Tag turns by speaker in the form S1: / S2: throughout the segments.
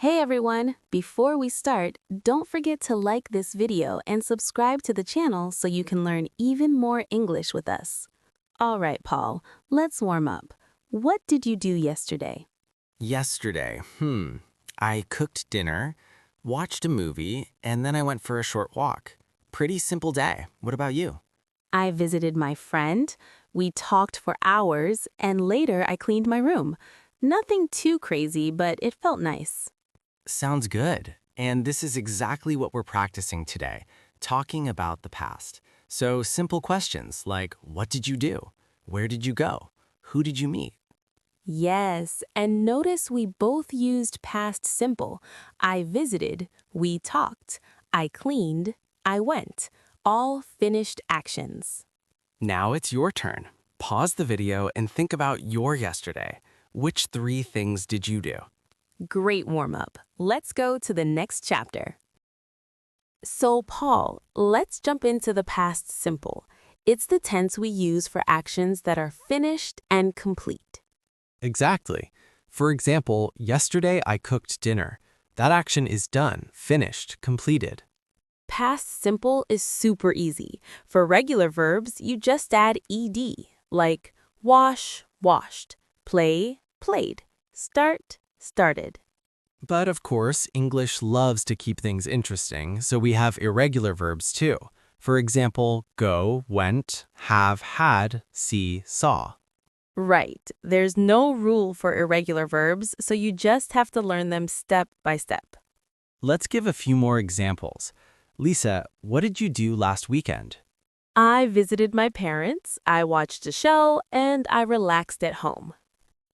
S1: Hey everyone! Before we start, don't forget to like this video and subscribe to the channel so you can learn even more English with us. Alright, Paul, let's warm up. What did you do yesterday?
S2: Yesterday, I cooked dinner, watched a movie, and then I went for a short walk. Pretty simple day. What about you?
S1: I visited my friend, we talked for hours, and later I cleaned my room. Nothing too crazy, but it felt nice.
S2: Sounds good. And this is exactly what we're practicing today, talking about the past. So simple questions like, what did you do? Where did you go? Who did you meet?
S1: Yes, and notice we both used past simple. I visited, we talked, I cleaned, I went. All finished actions.
S2: Now it's your turn. Pause the video and think about your yesterday. Which 3 things did you do?
S1: Great warm-up. Let's go to the next chapter. So, Paul, let's jump into the past simple. It's the tense we use for actions that are finished and complete.
S3: Exactly. For example, yesterday I cooked dinner. That action is done, finished, completed.
S1: Past simple is super easy. For regular verbs, you just add ed, like wash, washed, play, played, start, started.
S3: But of course, English loves to keep things interesting, so we have irregular verbs too. For example, go, went, have, had, see, saw.
S1: Right. There's no rule for irregular verbs, so you just have to learn them step by step.
S3: Let's give a few more examples. Lisa, what did you do last weekend?
S1: I visited my parents, I watched a show, and I relaxed at home.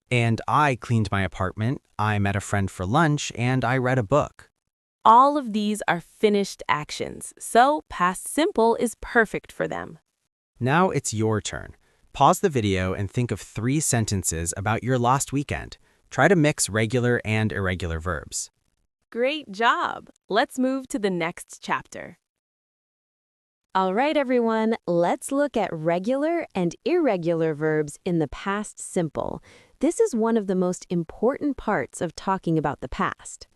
S3: And I cleaned my apartment, I met a friend for lunch, and I read a book.
S1: All of these are finished actions, so past simple is perfect for them.
S3: Now it's your turn. Pause the video and think of 3 sentences about your last weekend. Try to mix regular and irregular verbs.
S1: Great job! Let's move to the next chapter. All right, everyone, let's look at regular and irregular verbs in the past simple. This is one of the most important parts of talking about the past.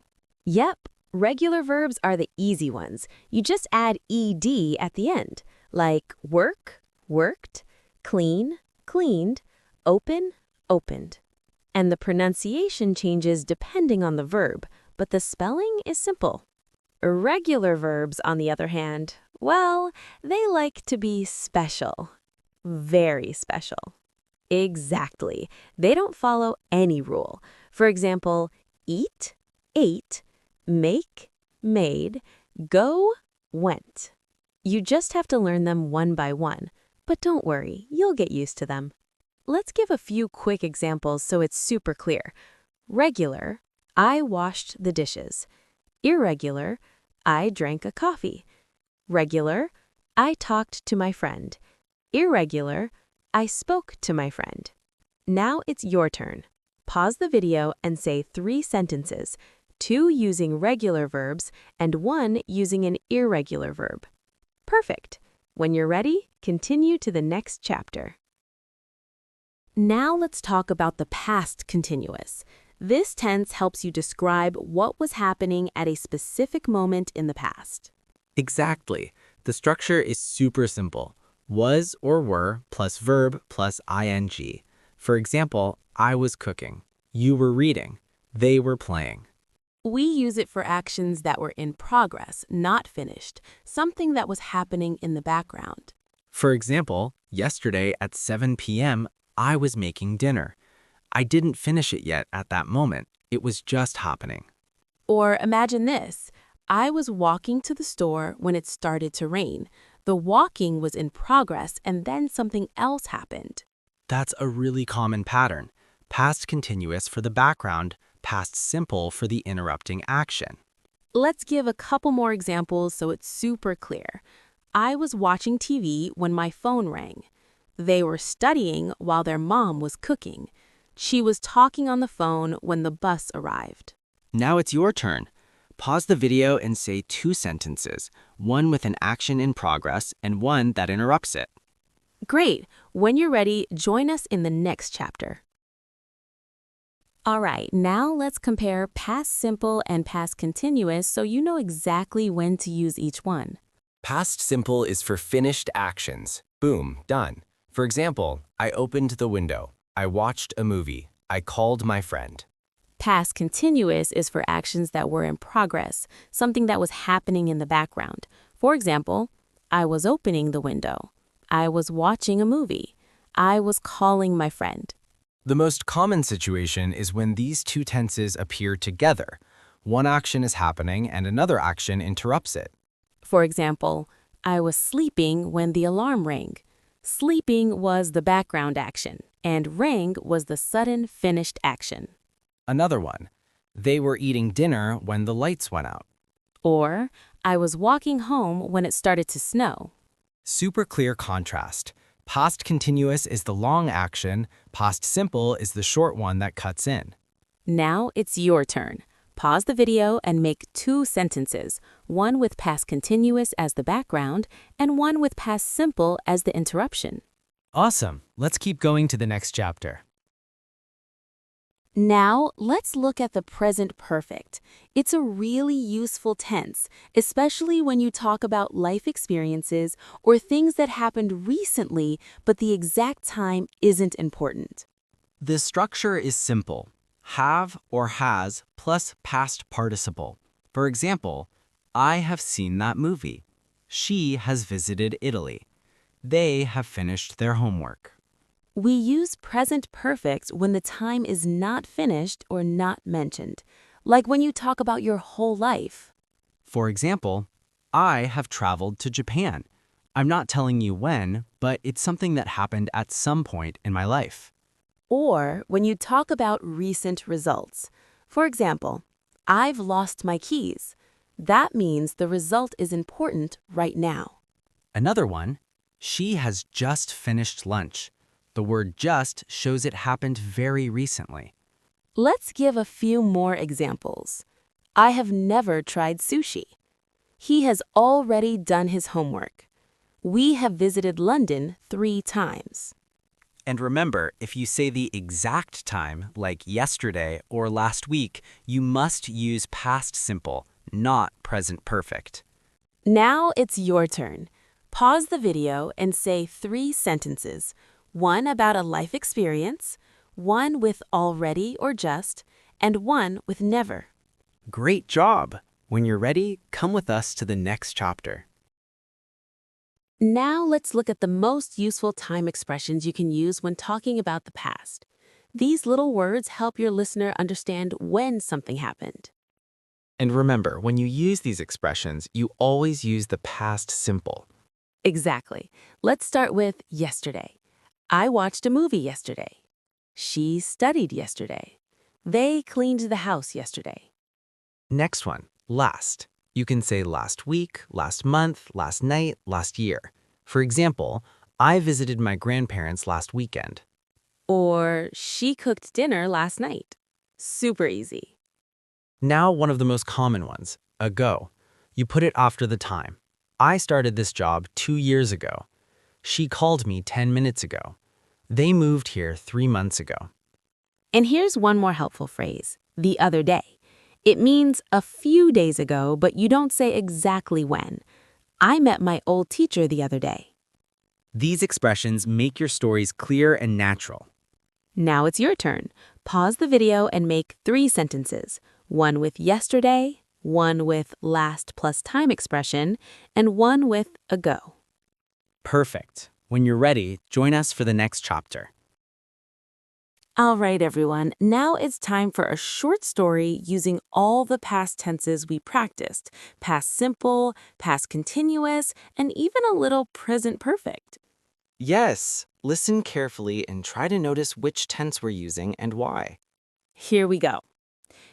S1: Yep, regular verbs are the easy ones. You just add ed at the end, like work, worked, clean, cleaned, open, opened. And the pronunciation changes depending on the verb, but the spelling is simple. Irregular verbs, on the other hand, well, they like to be special. Very special. Exactly. They don't follow any rule. For example, eat, ate, make, made, go, went. You just have to learn them one by one, but don't worry, you'll get used to them. Let's give a few quick examples so it's super clear. Regular, I washed the dishes. Irregular, I drank a coffee. Regular, I talked to my friend. Irregular, I spoke to my friend. Now it's your turn. Pause the video and say 3 sentences, 2 using regular verbs and 1 using an irregular verb. Perfect. When you're ready, continue to the next chapter. Now let's talk about the past continuous. This tense helps you describe what was happening at a specific moment in the past.
S3: Exactly. The structure is super simple. Was or were plus verb plus ing. For example, I was cooking. You were reading. They were playing.
S1: We use it for actions that were in progress, not finished, something that was happening in the background.
S3: For example, yesterday at 7 p.m., I was making dinner. I didn't finish it yet at that moment. It was just happening.
S1: Or imagine this. I was walking to the store when it started to rain. The walking was in progress and then something else happened.
S3: That's a really common pattern. Past continuous for the background, past simple for the interrupting action.
S1: Let's give a couple more examples so it's super clear. I was watching TV when my phone rang. They were studying while their mom was cooking. She was talking on the phone when the bus arrived.
S2: Now it's your turn. Pause the video and say 2 sentences, 1 with an action in progress and 1 that interrupts it.
S1: Great! When you're ready, join us in the next chapter. All right, now let's compare past simple and past continuous so you know exactly when to use each one.
S2: Past simple is for finished actions. Boom, done. For example, I opened the window. I watched a movie. I called my friend.
S1: Past continuous is for actions that were in progress, something that was happening in the background. For example, I was opening the window. I was watching a movie. I was calling my friend.
S2: The most common situation is when these two tenses appear together. One action is happening and another action interrupts it.
S1: For example, I was sleeping when the alarm rang. Sleeping was the background action, and rang was the sudden finished action.
S2: Another one, they were eating dinner when the lights went out.
S1: Or, I was walking home when it started to snow.
S2: Super clear contrast. Past continuous is the long action, past simple is the short one that cuts in.
S1: Now it's your turn. Pause the video and make 2 sentences, one with past continuous as the background and one with past simple as the interruption.
S2: Awesome. Let's keep going to the next chapter.
S1: Now, let's look at the present perfect. It's a really useful tense, especially when you talk about life experiences or things that happened recently, but the exact time isn't important.
S3: The structure is simple. Have or has plus past participle. For example, I have seen that movie. She has visited Italy. They have finished their homework.
S1: We use present perfect when the time is not finished or not mentioned, like when you talk about your whole life.
S3: For example, I have traveled to Japan. I'm not telling you when, but it's something that happened at some point in my life.
S1: Or when you talk about recent results. For example, I've lost my keys. That means the result is important right now.
S3: Another one, she has just finished lunch. The word just shows it happened very recently.
S1: Let's give a few more examples. I have never tried sushi. He has already done his homework. We have visited London 3 times.
S3: And remember, if you say the exact time, like yesterday or last week, you must use past simple, not present perfect.
S1: Now it's your turn. Pause the video and say 3 sentences. One about a life experience, one with already or just, and one with never.
S3: Great job! When you're ready, come with us to the next chapter.
S1: Now let's look at the most useful time expressions you can use when talking about the past. These little words help your listener understand when something happened.
S3: And remember, when you use these expressions, you always use the past simple.
S1: Exactly. Let's start with yesterday. I watched a movie yesterday. She studied yesterday. They cleaned the house yesterday.
S3: Next one, last. You can say last week, last month, last night, last year. For example, I visited my grandparents last weekend.
S1: Or she cooked dinner last night. Super easy.
S3: Now one of the most common ones, ago. You put it after the time. I started this job 2 years ago. She called me 10 minutes ago. They moved here 3 months ago.
S1: And here's one more helpful phrase, the other day. It means a few days ago, but you don't say exactly when. I met my old teacher the other day.
S3: These expressions make your stories clear and natural.
S1: Now it's your turn. Pause the video and make 3 sentences, one with yesterday, one with last plus time expression, and one with ago.
S3: Perfect. When you're ready, join us for the next chapter.
S1: All right, everyone. Now it's time for a short story using all the past tenses we practiced, past simple, past continuous, and even a little present perfect.
S3: Yes, listen carefully and try to notice which tense we're using and why.
S1: Here we go.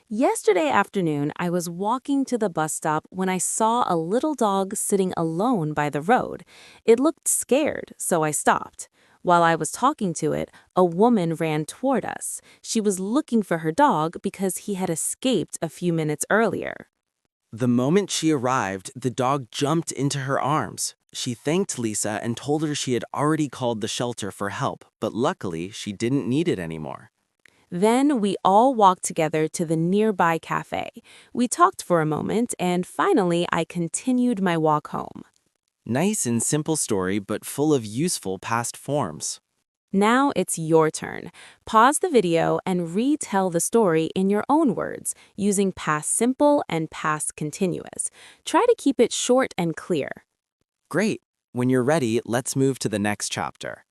S1: Yesterday afternoon, I was walking to the bus stop when I saw a little dog sitting alone by the road. It looked scared, so I stopped. While I was talking to it, a woman ran toward us. She was looking for her dog because he had escaped a few minutes earlier.
S3: The moment she arrived, the dog jumped into her arms. She thanked Lisa and told her she had already called the shelter for help, but luckily she didn't need it anymore.
S1: Then we all walked together to the nearby cafe. We talked for a moment, and finally I continued my walk home.
S2: Nice and simple story, but full of useful past forms.
S1: Now it's your turn. Pause the video and retell the story in your own words, using past simple and past continuous. Try to keep it short and clear.
S2: Great. When you're ready, let's move to the next chapter.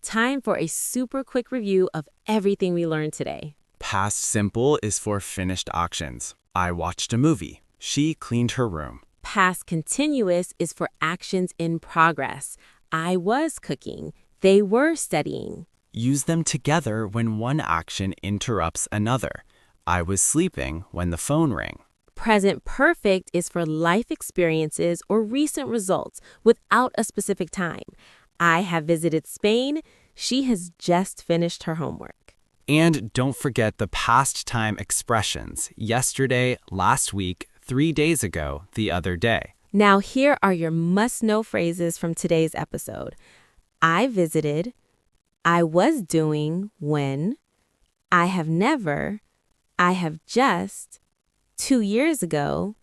S1: Time for a super quick review of everything we learned today.
S2: Past simple is for finished actions. I watched a movie. She cleaned her room.
S1: Past continuous is for actions in progress. I was cooking. They were studying.
S2: Use them together when one action interrupts another. I was sleeping when the phone rang.
S1: Present perfect is for life experiences or recent results without a specific time. I have visited Spain. She has just finished her homework.
S2: And don't forget the past time expressions. Yesterday, last week, 3 days ago, the other day.
S1: Now here are your must-know phrases from today's episode. I visited. I was doing when. I have never. I have just. 2 years ago.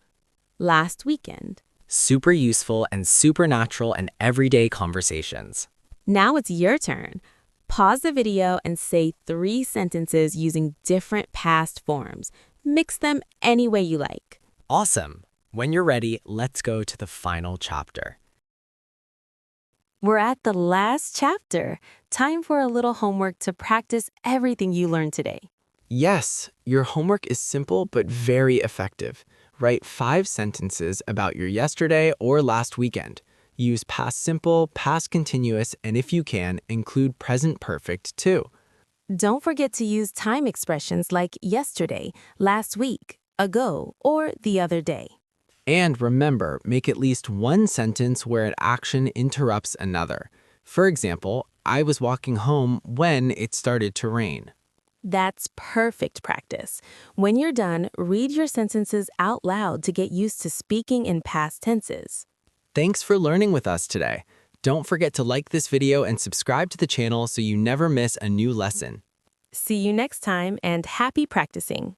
S1: Last weekend.
S3: Super useful and supernatural and everyday conversations.
S1: Now it's your turn. Pause the video and say 3 sentences using different past forms. Mix them any way you like.
S3: Awesome. When you're ready, let's go to the final chapter.
S1: We're at the last chapter. Time for a little homework to practice everything you learned today.
S4: Yes, your homework is simple but very effective. Write 5 sentences about your yesterday or last weekend. Use past simple, past continuous, and if you can, include present perfect too.
S1: Don't forget to use time expressions like yesterday, last week, ago, or the other day.
S4: And remember, make at least one sentence where an action interrupts another. For example, I was walking home when it started to rain.
S1: That's perfect practice. When you're done, read your sentences out loud to get used to speaking in past tenses.
S4: Thanks for learning with us today. Don't forget to like this video and subscribe to the channel so you never miss a new lesson.
S1: See you next time and happy practicing.